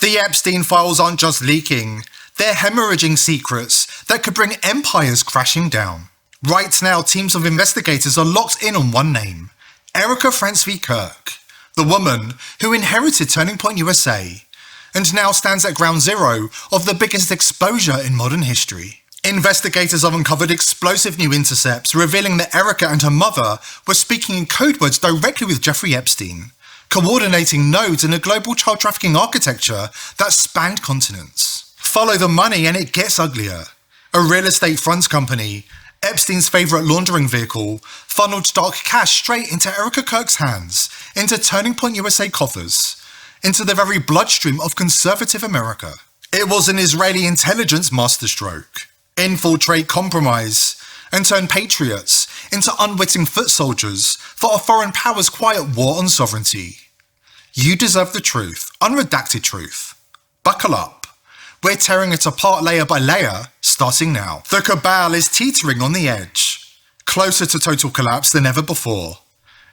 The Epstein files aren't just leaking, they're hemorrhaging secrets that could bring empires crashing down. Right now, teams of investigators are locked in on one name, Erika Kirks, the woman who inherited Turning Point USA and now stands at ground zero of the biggest exposure in modern history. Investigators have uncovered explosive new intercepts revealing that Erika and her mother were speaking in code words directly with Jeffrey Epstein, coordinating nodes in a global child trafficking architecture that spanned continents. Follow the money and it gets uglier. A real estate funds company, Epstein's favourite laundering vehicle, funneled dark cash straight into Erika Kirks' hands, into Turning Point USA coffers, into the very bloodstream of conservative America. It was an Israeli intelligence masterstroke. Infiltrate, compromise, and turn patriots into unwitting foot soldiers for a foreign power's quiet war on sovereignty. You deserve the truth, unredacted truth. Buckle up. We're tearing it apart layer by layer, starting now. The cabal is teetering on the edge, closer to total collapse than ever before.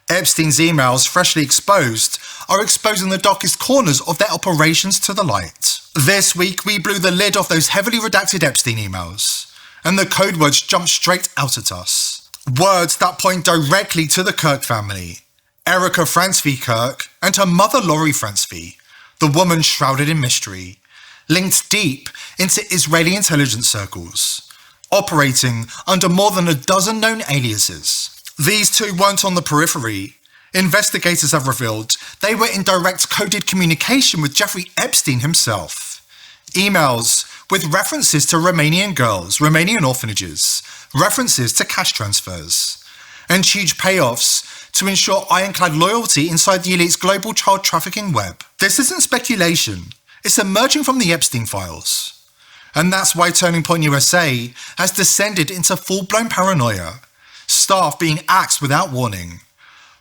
Epstein's emails, freshly exposed, are exposing the darkest corners of their operations to the light. This week, we blew the lid off those heavily redacted Epstein emails, and the code words jumped straight out at us. Words that point directly to the Kirk family, Erika Kirks and her mother Lori Fransvy, the woman shrouded in mystery, linked deep into Israeli intelligence circles, operating under more than a dozen known aliases. These two weren't on the periphery. Investigators have revealed they were in direct coded communication with Jeffrey Epstein himself. Emails with references to Romanian girls, Romanian orphanages, references to cash transfers, and huge payoffs to ensure ironclad loyalty inside the elite's global child trafficking web. This isn't speculation. It's emerging from the Epstein files. And that's why Turning Point USA has descended into full-blown paranoia, staff being axed without warning,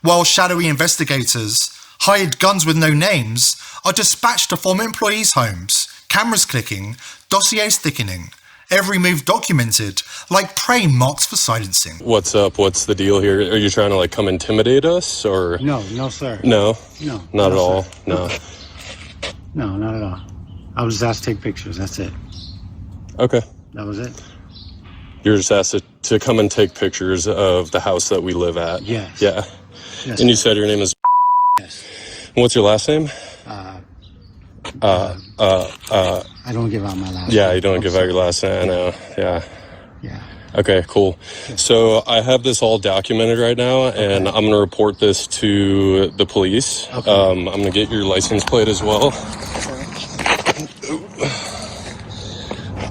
while shadowy investigators, hired guns with no names, are dispatched to former employees' homes, cameras clicking, dossiers thickening, every move documented, like prey marks for silencing. What's up? What's the deal here? Are you trying to come intimidate us, or? No, sir. No? No. Not at all? Sir. No. No, not at all. I was just asked to take pictures, that's it. Okay. That was it? You're just asked to come and take pictures of the house that we live at? Yes. Yeah. Yes, and you said your name is? Yes. What's your last name? I don't give out my last name. Yeah, you don't give out your last name, I know. Yeah. Yeah. Okay, cool. So I have this all documented right now, and I'm going to report this to the police. Okay. I'm going to get your license plate as well.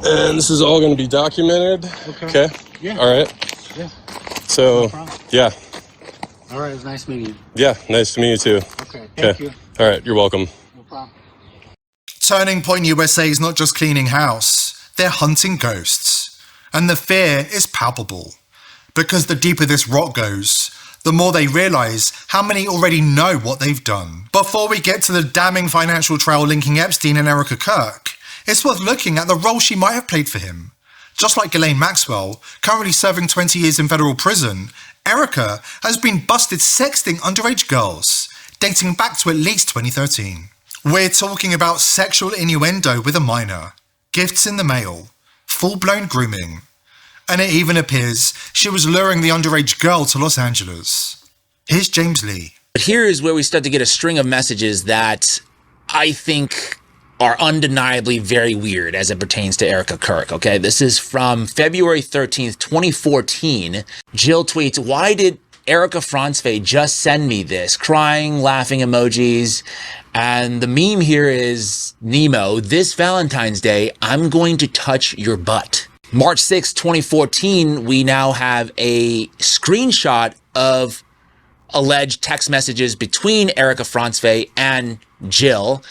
And this is all going to be documented. Okay? Yeah. All right. Yeah. So, No problem. yeah. All right, it was nice meeting you. Yeah, nice to meet you too. Okay, thank you. All right, you're welcome. No problem. Turning Point USA is not just cleaning house, they're hunting ghosts. And the fear is palpable. Because the deeper this rot goes, the more they realise how many already know what they've done. Before we get to the damning financial trail linking Epstein and Erika Kirks, it's worth looking at the role she might have played for him. Just like Ghislaine Maxwell, currently serving 20 years in federal prison, Erika has been busted sexting underage girls, dating back to at least 2013. We're talking about sexual innuendo with a minor, gifts in the mail, full-blown grooming, and it even appears she was luring the underage girl to Los Angeles. Here's James Lee. But here is where we start to get a string of messages that I think are undeniably very weird as it pertains to Erika Kirks, okay? This is from February 13th, 2014. Jill tweets, "Why did Erika Fransvy just send me this?" Crying, laughing emojis. And the meme here is Nemo, "This Valentine's Day, I'm going to touch your butt." March 6th, 2014, we now have a screenshot of alleged text messages between Erika Fransvy and Jill.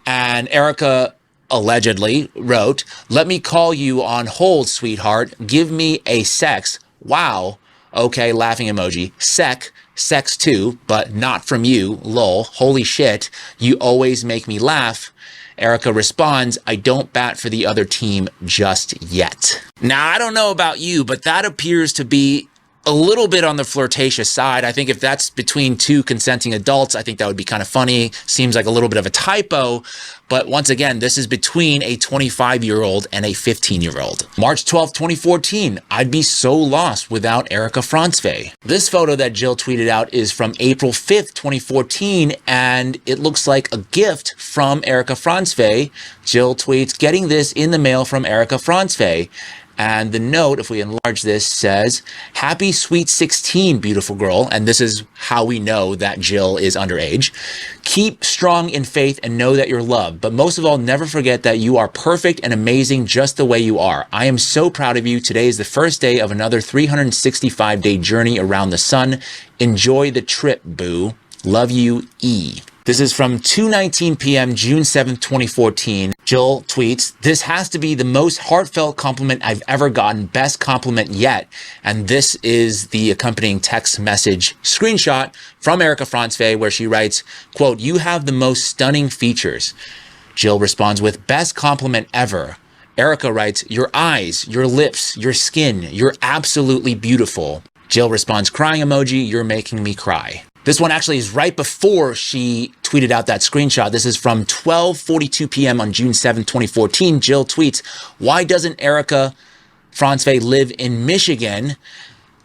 And Erika allegedly wrote, "Let me call you on hold, sweetheart. Give me a sex. Wow. Okay, laughing emoji. Sex too, but not from you. Lol. Holy shit. You always make me laugh." Erika responds, "I don't bat for the other team just yet." Now, I don't know about you, but that appears to be a little bit on the flirtatious side. I think if that's between two consenting adults, I think that would be kind of funny. Seems like a little bit of a typo. But once again, this is between a 25-year-old and a 15-year-old. March 12th, 2014. I'd be so lost without Erika Fransve. This photo that Jill tweeted out is from April 5th, 2014, and it looks like a gift from Erika Fransve. Jill tweets, getting this in the mail from Erika Fransve. And the note, if we enlarge this, says, happy sweet 16, beautiful girl. And this is how we know that Jill is underage. Keep strong in faith and know that you're loved. But most of all, never forget that you are perfect and amazing just the way you are. I am so proud of you. Today is the first day of another 365-day journey around the sun. Enjoy the trip, boo. Love you, E. This is from 2:19 p.m. June 7th, 2014. Jill tweets, this has to be the most heartfelt compliment I've ever gotten, best compliment yet. And this is the accompanying text message screenshot from Erika Fransve where she writes, quote, you have the most stunning features. Jill responds with, best compliment ever. Erika writes, your eyes, your lips, your skin, you're absolutely beautiful. Jill responds, crying emoji, you're making me cry. This one actually is right before she tweeted out that screenshot. This is from 12:42 p.m. on June 7, 2014. Jill tweets, why doesn't Erika Fransve live in Michigan?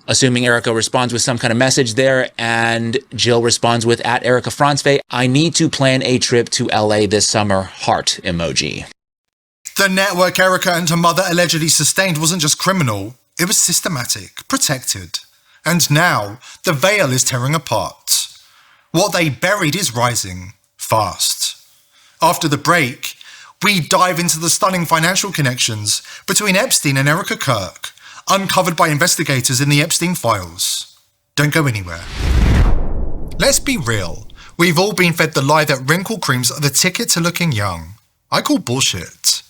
Assuming Erika responds with some kind of message there, and Jill responds with, at Erika Fransve, I need to plan a trip to LA this summer, heart emoji. The network Erika and her mother allegedly sustained wasn't just criminal, it was systematic, protected. And now, the veil is tearing apart. What they buried is rising, fast. After the break, we dive into the stunning financial connections between Epstein and Erika Kirks, uncovered by investigators in the Epstein files. Don't go anywhere. Let's be real, we've all been fed the lie that wrinkle creams are the ticket to looking young. I call bullshit.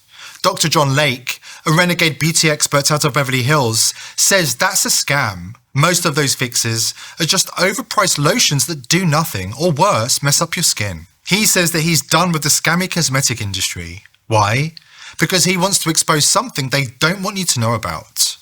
Dr. John Lake, a renegade beauty expert out of Beverly Hills, says that's a scam. Most of those fixes are just overpriced lotions that do nothing, or worse, mess up your skin. He says that he's done with the scammy cosmetic industry. Why? Because he wants to expose something they don't want you to know about.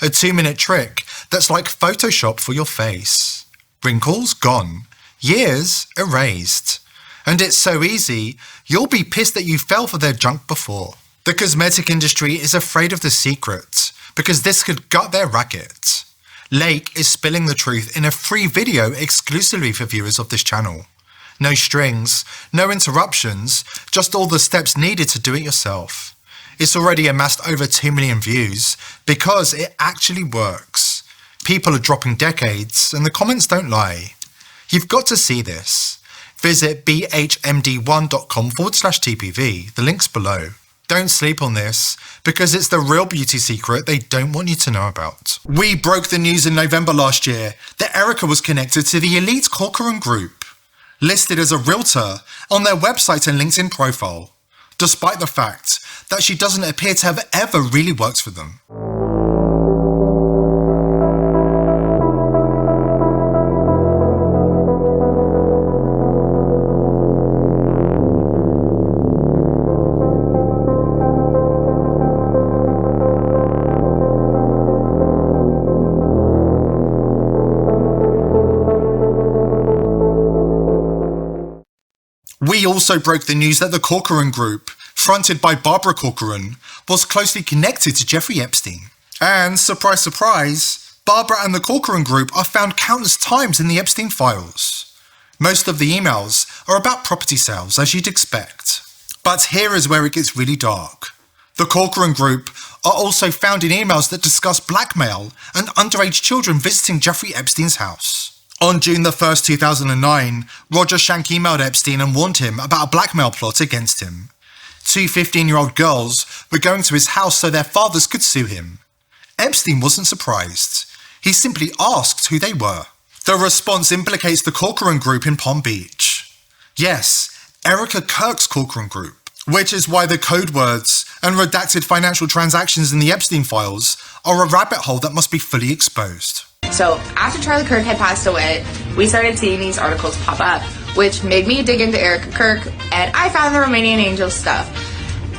A 2-minute trick that's like Photoshop for your face. Wrinkles gone. Years erased. And it's so easy, you'll be pissed that you fell for their junk before. The cosmetic industry is afraid of the secret, because this could gut their racket. Lake is spilling the truth in a free video exclusively for viewers of this channel. No strings, no interruptions, just all the steps needed to do it yourself. It's already amassed over 2 million views because it actually works. People are dropping decades and the comments don't lie. You've got to see this. Visit bhmd1.com/TPV, the link's below. Don't sleep on this, because it's the real beauty secret they don't want you to know about. We broke the news in November last year that Erika was connected to the elite Corcoran Group, listed as a realtor on their website and LinkedIn profile, despite the fact that she doesn't appear to have ever really worked for them. We also broke the news that the Corcoran Group, fronted by Barbara Corcoran, was closely connected to Jeffrey Epstein. And, surprise, surprise, Barbara and the Corcoran Group are found countless times in the Epstein files. Most of the emails are about property sales, as you'd expect. But here is where it gets really dark. The Corcoran Group are also found in emails that discuss blackmail and underage children visiting Jeffrey Epstein's house. On June the 1st, 2009, Roger Schank emailed Epstein and warned him about a blackmail plot against him. 2 15-year-old girls were going to his house so their fathers could sue him. Epstein wasn't surprised. He simply asked who they were. The response implicates the Corcoran Group in Palm Beach. Yes, Erika Kirks' Corcoran Group, which is why the code words and redacted financial transactions in the Epstein files are a rabbit hole that must be fully exposed. So after Charlie Kirk had passed away, we started seeing these articles pop up, which made me dig into Erika Kirk, and I found the Romanian Angel stuff.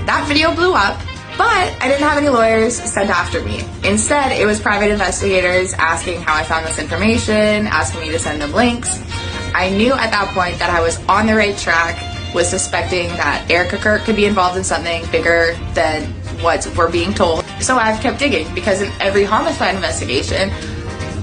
That video blew up, But I didn't have any lawyers sent after me. Instead, it was private investigators asking how I found this information, asking me to send them links. I knew at that point that I was on the right track, was suspecting that Erika Kirk could be involved in something bigger than what we're being told. So I've kept digging, because in every homicide investigation,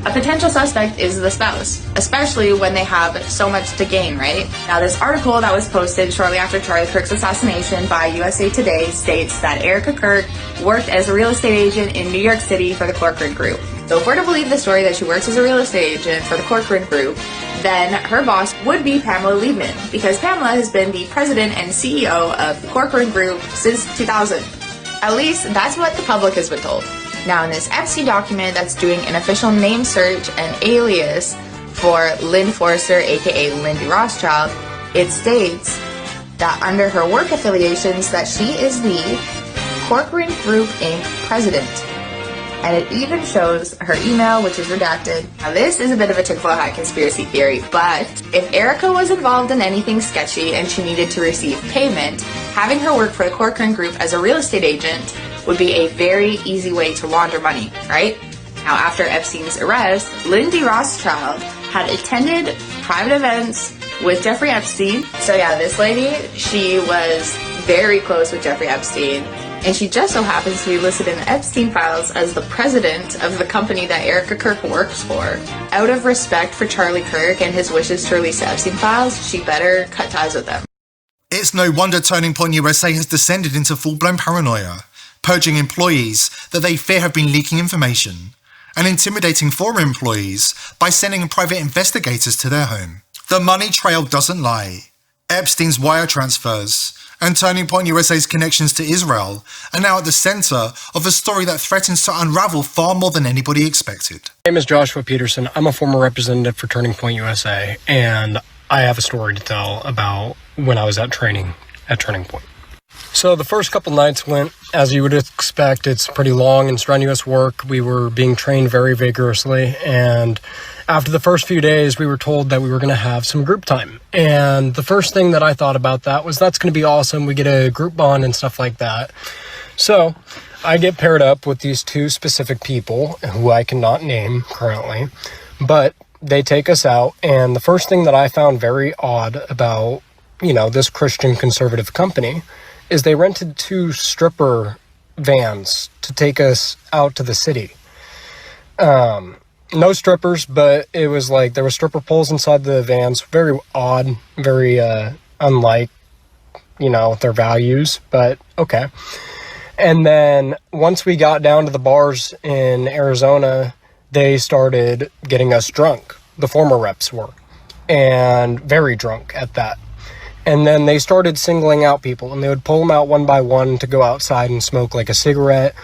a potential suspect is the spouse, especially when they have so much to gain, right? Now, this article that was posted shortly after Charlie Kirk's assassination by USA Today states that Erika Kirk worked as a real estate agent in New York City for the Corcoran Group. So if we're to believe the story that she works as a real estate agent for the Corcoran Group, then her boss would be Pamela Liebman, because Pamela has been the president and CEO of the Corcoran Group since 2000. At least that's what the public has been told. Now, in this Epstein document that's doing an official name search and alias for Lynn Forster, aka Lindy Rothschild, it states that under her work affiliations that she is the Corcoran Group Inc. president. And it even shows her email, which is redacted. Now, this is a bit of a tinfoil hat conspiracy theory, but if Erika was involved in anything sketchy and she needed to receive payment, having her work for the Corcoran Group as a real estate agent would be a very easy way to launder money, right? Now, after Epstein's arrest, Lindy Rothschild had attended private events with Jeffrey Epstein. So yeah, this lady, she was very close with Jeffrey Epstein, and she just so happens to be listed in the Epstein files as the president of the company that Erika Kirk works for. Out of respect for Charlie Kirk and his wishes to release the Epstein files, she better cut ties with them. It's no wonder Turning Point USA has descended into full-blown paranoia, purging employees that they fear have been leaking information, and intimidating former employees by sending private investigators to their home. The money trail doesn't lie. Epstein's wire transfers and Turning Point USA's connections to Israel are now at the center of a story that threatens to unravel far more than anybody expected. My name is Joshua Peterson. I'm a former representative for Turning Point USA, and I have a story to tell about when I was at training at Turning Point. So the first couple nights went as you would expect. It's pretty long and strenuous work. We were being trained very vigorously, and after the first few days, we were told that we were going to have some group time. And the first thing that I thought about that was, that's going to be awesome. We get a group bond and stuff like that. So I get paired up with these two specific people who I cannot name currently, but they take us out. And the first thing that I found very odd about, this Christian conservative company is they rented 2 stripper vans to take us out to the city. No strippers, but it was like there were stripper poles inside the vans. Very odd, very unlike, their values, but okay. And then once we got down to the bars in Arizona, they started getting us drunk. The former reps were, and very drunk at that. And then they started singling out people, and they would pull them out one by one to go outside and smoke like a cigarette.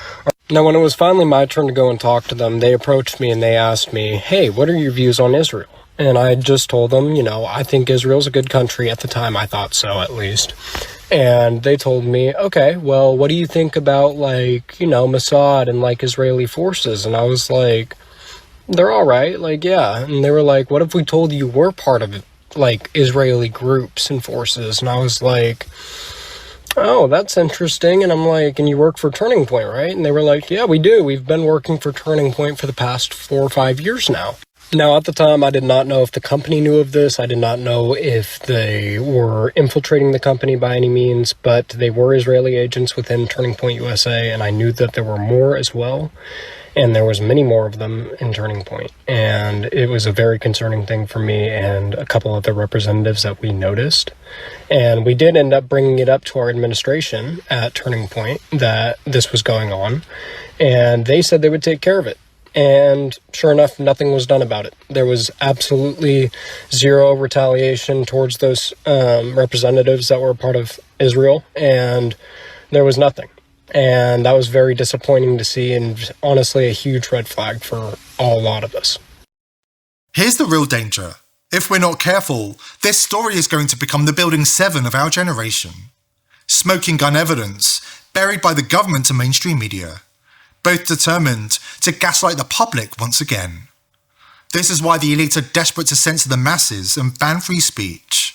Now, when it was finally my turn to go and talk to them, they approached me and they asked me, hey, what are your views on Israel? And I just told them, I think Israel's a good country. At the time, I thought so, at least. And they told me, okay, well, what do you think about, Mossad and, Israeli forces? And I was like, they're all right, yeah. And they were like, what if we told you we're part of it? Israeli groups and forces? And I was like, oh, that's interesting. And I'm like, and you work for Turning Point, right? And they were like, yeah, we do. We've been working for Turning Point for the past 4 or 5 years now. Now, at the time, I did not know if the company knew of this. I did not know if they were infiltrating the company by any means, but they were Israeli agents within Turning Point USA, and I knew that there were more as well. And there was many more of them in Turning Point. And it was a very concerning thing for me and a couple of the representatives that we noticed. And we did end up bringing it up to our administration at Turning Point that this was going on. And they said they would take care of it. And sure enough, nothing was done about it. There was absolutely zero retaliation towards those representatives that were part of Israel. And there was nothing. And that was very disappointing to see, and honestly a huge red flag for a lot of us. Here's the real danger. If we're not careful, this story is going to become the Building 7 of our generation. Smoking gun evidence, buried by the government and mainstream media, both determined to gaslight the public once again. This is why the elite are desperate to censor the masses and ban free speech.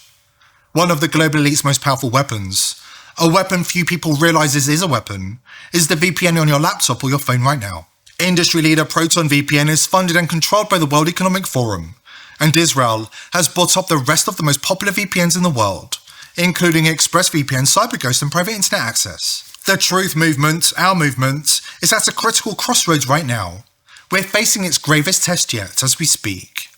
One of the global elite's most powerful weapons, A weapon few people realise is a weapon is the VPN on your laptop or your phone right now. Industry leader Proton VPN is funded and controlled by the World Economic Forum, and Israel has bought up the rest of the most popular VPNs in the world, including ExpressVPN, CyberGhost and private internet access. The truth movement, our movement, is at a critical crossroads right now. We're facing its gravest test yet as we speak.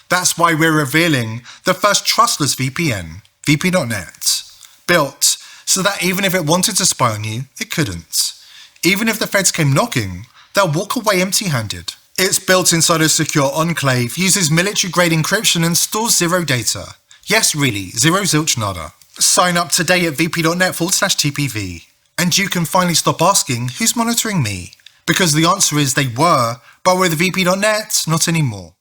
That's why we're revealing the first trustless VPN, VP.net, built so that even if it wanted to spy on you, it couldn't. Even if the feds came knocking, they'll walk away empty-handed. It's built inside a secure enclave, uses military-grade encryption and stores zero data. Yes, really, zero zilch nada. Sign up today at vp.net/TPV. And you can finally stop asking, who's monitoring me? Because the answer is they were, but with vp.net, not anymore.